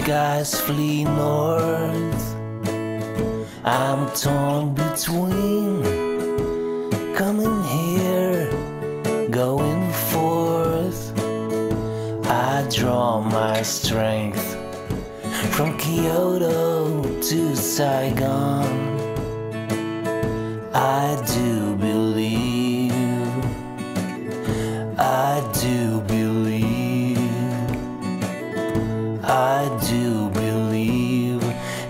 skies flee north. I'm torn between coming here, going forth. I draw my strength from Kyoto to Saigon. I do believe, I do believe, I do believe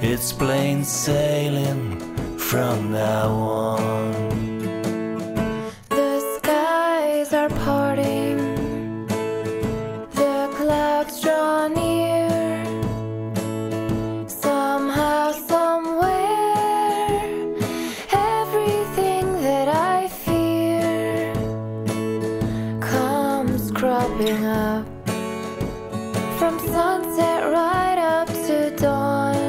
it's plain sailing from now on. The skies are parting, the clouds draw near. Somehow, somewhere, everything that I fear comes cropping up from sunset right up to dawn.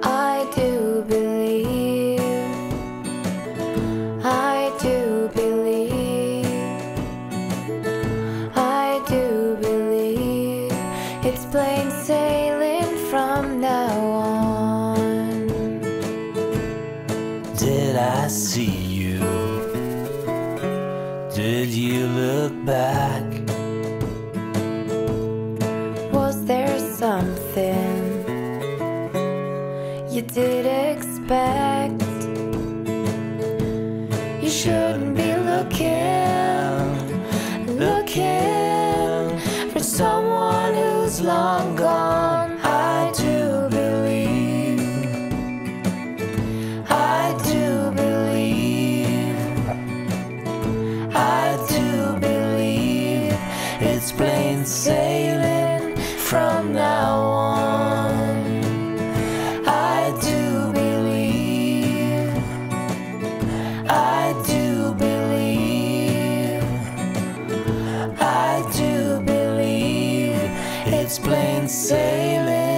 I do believe, I do believe, I do believe it's plain sailing from now on. Did I see you? Did you look back? Was there something you did expect? You shouldn't be looking for someone who's long gone. I do believe, I do believe, I do believe it's plain sailing from now on. I do believe, I do believe, I do believe it's plain sailing.